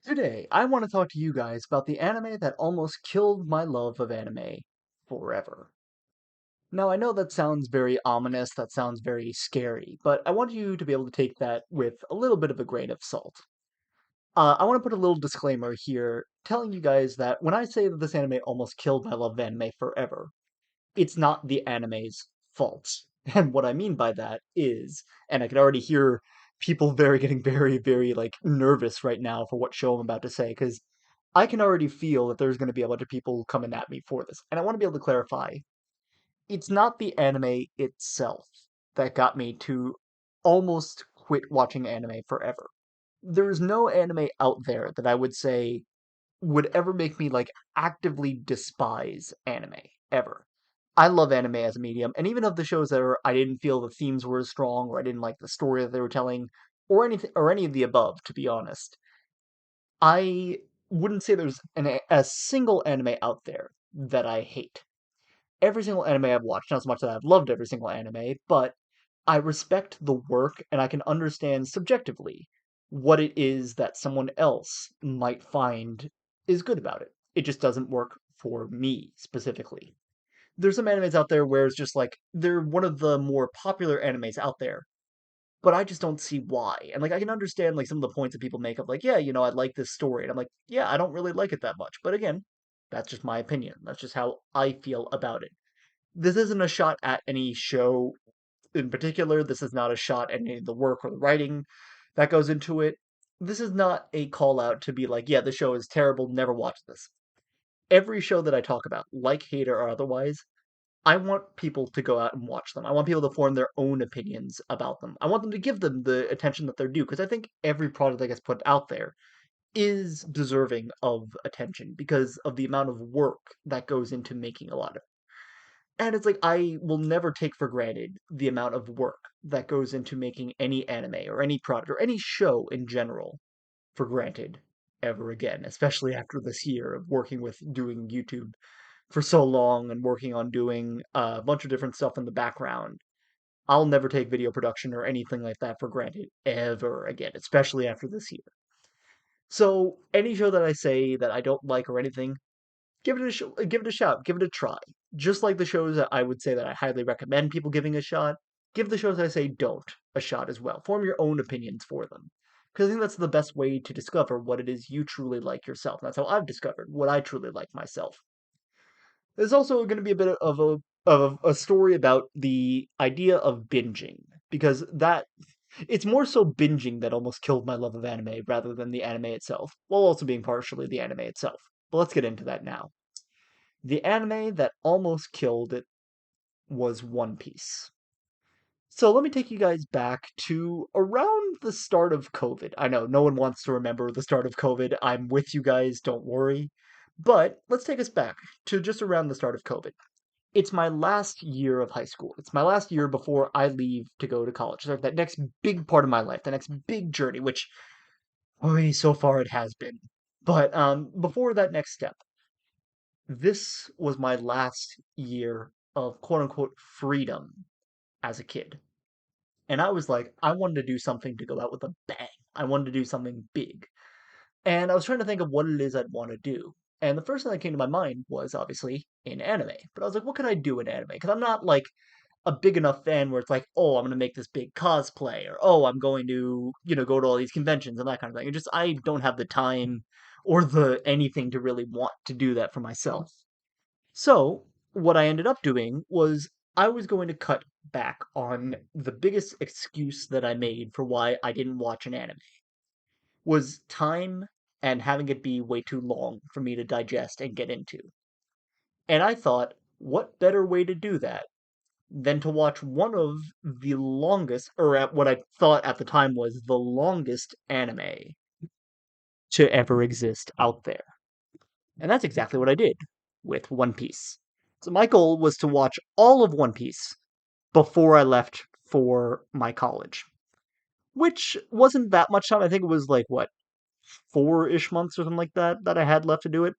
Today, I want to talk to you guys about the anime that almost killed my love of anime forever. Now, I know that sounds very ominous, that sounds very scary, but I want you to be able to take that with a little bit of a grain of salt. I want to put a little disclaimer here telling you guys that when I say that this anime almost killed my love of anime forever, it's not the anime's fault. And what I mean by that is, and I can already hear people getting very like nervous right now for what show I'm about to say, because I can already feel that there's going to be a bunch of people coming at me for this. And I want to be able to clarify, it's not the anime itself that got me to almost quit watching anime forever. There's no anime out there that I would say would ever make me like actively despise anime ever. I love anime as a medium, and even of the shows that I didn't feel the themes were as strong, or I didn't like the story that they were telling, or anything, or any of the above. To be honest, I wouldn't say there's a single anime out there that I hate. Every single anime I've watched, not so much that I've loved every single anime, but I respect the work and I can understand subjectively what it is that someone else might find is good about it. It just doesn't work for me specifically. There's some animes out there where it's just like they're one of the more popular animes out there, but I just don't see why. And like I can understand like some of the points that people make of like, yeah, I like this story. And I'm like, yeah, I don't really like it that much. But again, that's just my opinion. That's just how I feel about it. This isn't a shot at any show in particular. This is not a shot at any of the work or the writing that goes into it. This is not a call out to be like, yeah, the show is terrible, never watch this. Every show that I talk about, like hater or otherwise, I want people to go out and watch them. I want people to form their own opinions about them. I want them to give them the attention that they're due because I think every product that gets put out there is deserving of attention because of the amount of work that goes into making a lot of it. And it's like I will never take for granted the amount of work that goes into making any anime or any product or any show in general for granted ever again, especially after this year of working with doing YouTube for so long and working on doing a bunch of different stuff in the background. I'll never take video production or anything like that for granted ever again, especially after this year. So any show that I say that I don't like or anything, give it a shot, give it a try. Just like the shows that I would say that I highly recommend people giving a shot, give the shows I say don't a shot as well. Form your own opinions for them. Because I think that's the best way to discover what it is you truly like yourself. And that's how I've discovered what I truly like myself. There's also going to be a bit of a story about the idea of binging because that it's more so binging that almost killed my love of anime rather than the anime itself, while also being partially the anime itself. But let's get into that now. The anime that almost killed it was One Piece. So let me take you guys back to around the start of COVID. I know no one wants to remember the start of COVID. I'm with you guys, don't worry. But let's take us back to just around the start of COVID. It's my last year of high school. It's my last year before I leave to go to college. So that next big part of my life, the next big journey, which, oh, so far it has been. But before that next step, this was my last year of quote unquote freedom as a kid. And I was like, I wanted to do something to go out with a bang. I wanted to do something big. And I was trying to think of what it is I'd want to do. And the first thing that came to my mind was obviously in anime. But I was like, what can I do in anime? Because I'm not like a big enough fan where it's like, oh, I'm going to make this big cosplay, or oh, I'm going to, go to all these conventions and that kind of thing. It just, I don't have the time or the anything to really want to do that for myself. So, what I ended up doing was I was going to cut back on the biggest excuse that I made for why I didn't watch an anime was time and having it be way too long for me to digest and get into. And I thought, what better way to do that than to watch one of the longest, or at what I thought at the time was the longest anime to ever exist out there. And that's exactly what I did with One Piece. So my goal was to watch all of One Piece before I left for my college, which wasn't that much time. I think it was like, what, 4-ish months or something like that that I had left to do it.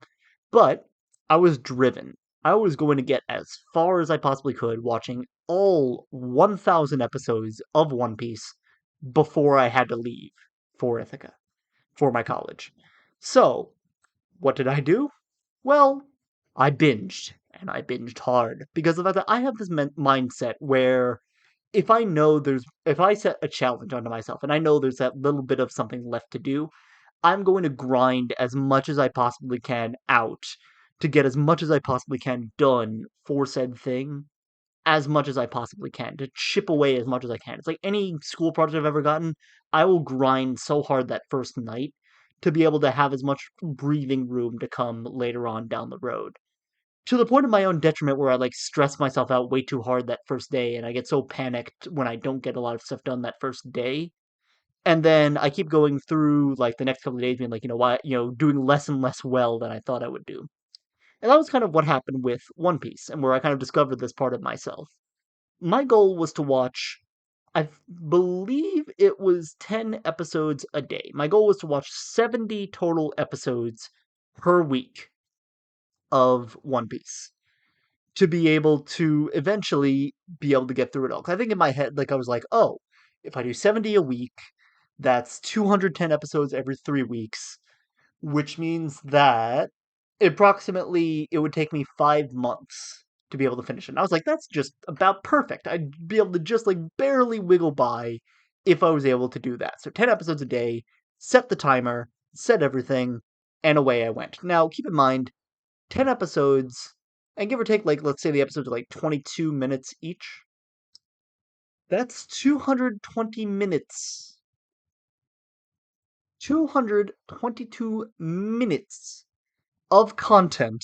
But I was driven. I was going to get as far as I possibly could watching all 1,000 episodes of One Piece before I had to leave for Ithaca, for my college. So, what did I do? Well, I binged, and I binged hard because of that. I have this mindset where if I set a challenge onto myself and I know there's that little bit of something left to do, I'm going to grind as much as I possibly can out to get as much as I possibly can done for said thing as much as I possibly can, to chip away as much as I can. It's like any school project I've ever gotten, I will grind so hard that first night to be able to have as much breathing room to come later on down the road. To the point of my own detriment where I like stress myself out way too hard that first day and I get so panicked when I don't get a lot of stuff done that first day. And then I keep going through like the next couple of days being like, why, doing less and less well than I thought I would do. And that was kind of what happened with One Piece and where I kind of discovered this part of myself. My goal was to watch, I believe it was 10 episodes a day. My goal was to watch 70 total episodes per week of One Piece to be able to eventually be able to get through it all. 'Cause I think in my head, like, I was like, oh, if I do 70 a week, that's 210 episodes every 3 weeks, which means that approximately it would take me 5 months to be able to finish it. And I was like, that's just about perfect. I'd be able to just like barely wiggle by if I was able to do that. So 10 episodes a day, set the timer, set everything, and away I went. Now, keep in mind, 10 episodes, and give or take, like, let's say the episodes are like 22 minutes each. That's 220 minutes. 222 minutes of content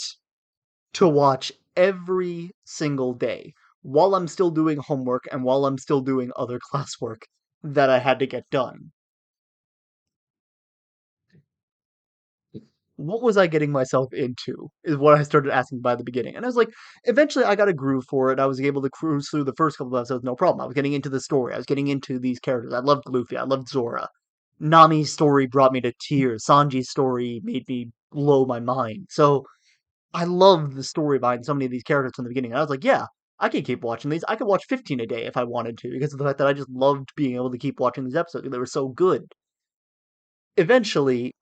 to watch every single day while I'm still doing homework and while I'm still doing other classwork that I had to get done. What was I getting myself into is what I started asking by the beginning. And I was like, eventually I got a groove for it. I was able to cruise through the first couple of episodes, no problem. I was getting into the story. I was getting into these characters. I loved Luffy. I loved Zora. Nami's story brought me to tears. Sanji's story made me blow my mind. So I loved the story behind so many of these characters from the beginning. And I was like, yeah, I could keep watching these. I could watch 15 a day if I wanted to, because of the fact that I just loved being able to keep watching these episodes. They were so good. Eventually,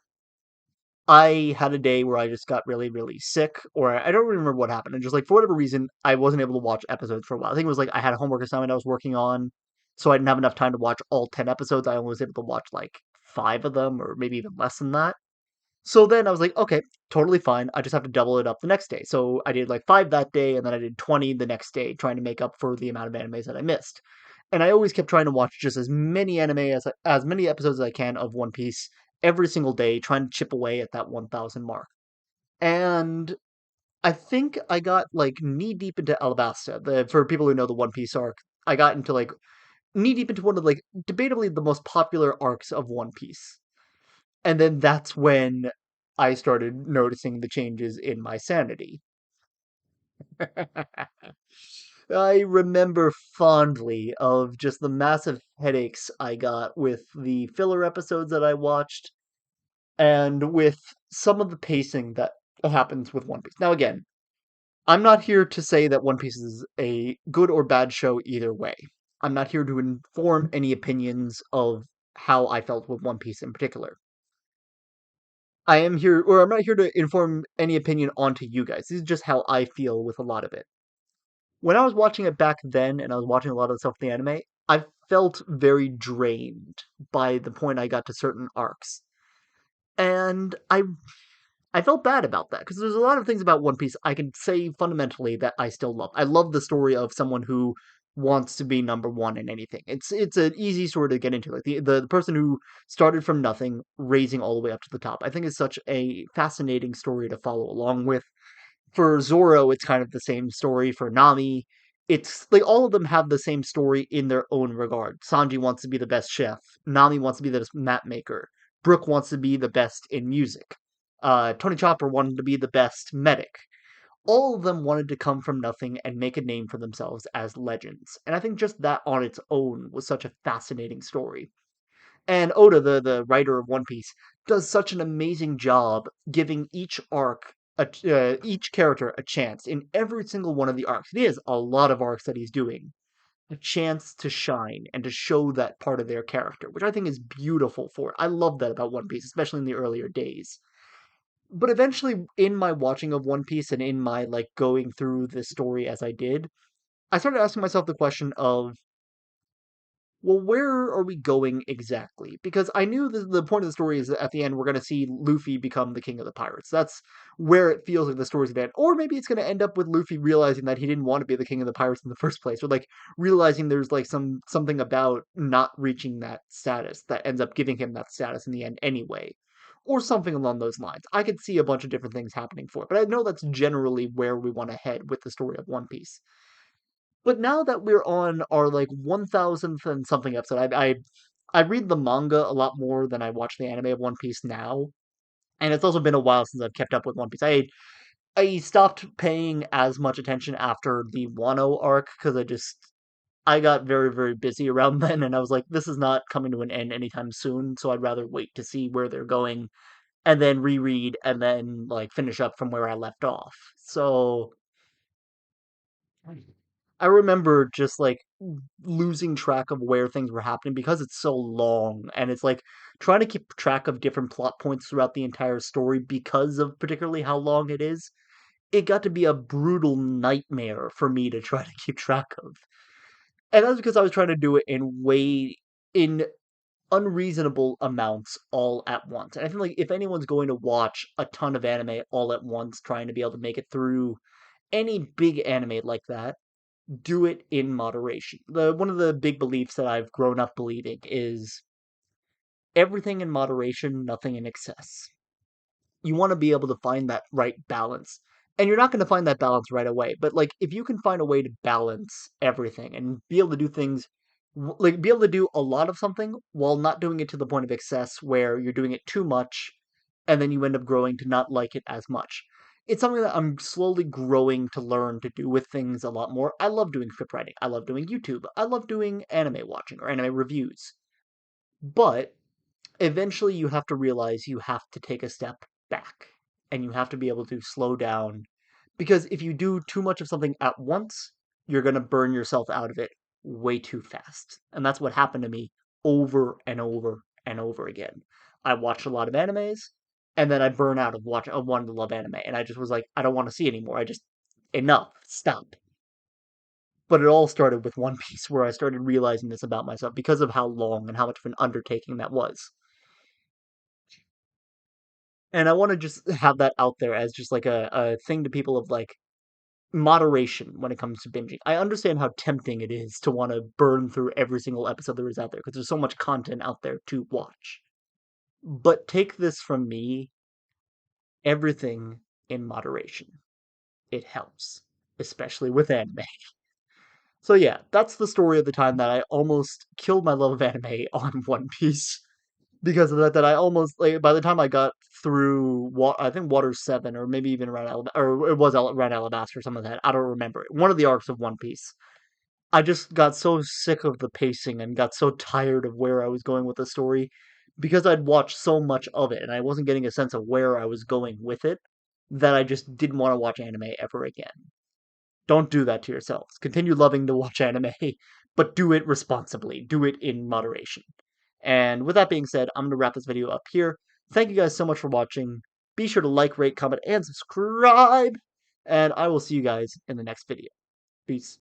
I had a day where I just got really, really sick, or I don't remember what happened. And just like for whatever reason, I wasn't able to watch episodes for a while. I think it was like I had a homework assignment I was working on, so I didn't have enough time to watch all 10 episodes. I only was able to watch like 5 of them, or maybe even less than that. So then I was like, okay, totally fine. I just have to double it up the next day. So I did like 5 that day, and then I did 20 the next day, trying to make up for the amount of animes that I missed. And I always kept trying to watch just as many anime as many episodes as I can of One Piece every single day, trying to chip away at that 1,000 mark. And I think I got like knee deep into Alabasta. For people who know the One Piece arc, I got into like knee deep into one of like debatably the most popular arcs of One Piece. And then that's when I started noticing the changes in my sanity. I remember fondly of just the massive headaches I got with the filler episodes that I watched and with some of the pacing that happens with One Piece. Now, again, I'm not here to say that One Piece is a good or bad show either way. I'm not here to inform any opinions of how I felt with One Piece in particular. I am here, or I'm not here to inform any opinion onto you guys. This is just how I feel with a lot of it. When I was watching it back then, and I was watching a lot of the stuff in the anime, I felt very drained by the point I got to certain arcs. And I felt bad about that because there's a lot of things about One Piece I can say fundamentally that I still love. I love the story of someone who wants to be number one in anything. It's an easy story to get into. Like the person who started from nothing, raising all the way up to the top. I think is such a fascinating story to follow along with. For Zoro, it's kind of the same story. For Nami, it's like all of them have the same story in their own regard. Sanji wants to be the best chef. Nami wants to be the best map maker. Brooke wants to be the best in music. Tony Chopper wanted to be the best medic. All of them wanted to come from nothing and make a name for themselves as legends. And I think just that on its own was such a fascinating story. And Oda, the writer of One Piece, does such an amazing job giving each arc, each character a chance in every single one of the arcs. It is a lot of arcs that he's doing. A chance to shine and to show that part of their character, which I think is beautiful for it. I love that about One Piece, especially in the earlier days. But eventually, in my watching of One Piece and in my like going through the story as I did, I started asking myself the question of, well, where are we going exactly? Because I knew the point of the story is that at the end we're going to see Luffy become the king of the pirates. That's where it feels like the story's going to end. Or maybe it's going to end up with Luffy realizing that he didn't want to be the king of the pirates in the first place, or like realizing there's like something about not reaching that status that ends up giving him that status in the end anyway. Or something along those lines. I could see a bunch of different things happening for it, but I know that's generally where we want to head with the story of One Piece. But now that we're on our like 1000th and something episode, I read the manga a lot more than I watch the anime of One Piece now, and it's also been a while since I've kept up with One Piece. I stopped paying as much attention after the Wano arc because I got very busy around then, and I was like, this is not coming to an end anytime soon, so I'd rather wait to see where they're going and then reread and then like finish up from where I left off. So I remember just like losing track of where things were happening because it's so long and it's like trying to keep track of different plot points throughout the entire story because of particularly how long it is. It got to be a brutal nightmare for me to try to keep track of. And that's because I was trying to do it in unreasonable amounts all at once. And I feel like if anyone's going to watch a ton of anime all at once trying to be able to make it through any big anime like that, do it in moderation. The one of the big beliefs that I've grown up believing is everything in moderation, nothing in excess. You want to be able to find that right balance. And you're not going to find that balance right away, but like if you can find a way to balance everything and be able to do things like be able to do a lot of something while not doing it to the point of excess where you're doing it too much and then you end up growing to not like it as much. It's something that I'm slowly growing to learn to do with things a lot more. I love doing script writing. I love doing YouTube. I love doing anime watching or anime reviews. But eventually you have to realize you have to take a step back and you have to be able to slow down because if you do too much of something at once, you're going to burn yourself out of it way too fast. And that's what happened to me over and over and over again. I watched a lot of animes and then I burn out of wanting to love anime and I just was like I don't want to see anymore. I just enough, stop. But it all started with One Piece where I started realizing this about myself because of how long and how much of an undertaking that was. And I want to just have that out there as just like a thing to people of like moderation when it comes to binging. I understand how tempting it is to want to burn through every single episode there is out there because there's so much content out there to watch. But take this from me, everything in moderation. It helps, especially with anime. So yeah, that's the story of the time that I almost killed my love of anime on One Piece. Because of that, that I almost like by the time I got through I think Water 7 or maybe even around or it was around Alabasta or some of that. I don't remember. One of the arcs of One Piece. I just got so sick of the pacing and got so tired of where I was going with the story because I'd watched so much of it and I wasn't getting a sense of where I was going with it that I just didn't want to watch anime ever again. Don't do that to yourselves. Continue loving to watch anime, but do it responsibly. Do it in moderation. And with that being said, I'm going to wrap this video up here. Thank you guys so much for watching. Be sure to like, rate, comment, and subscribe. And I will see you guys in the next video. Peace.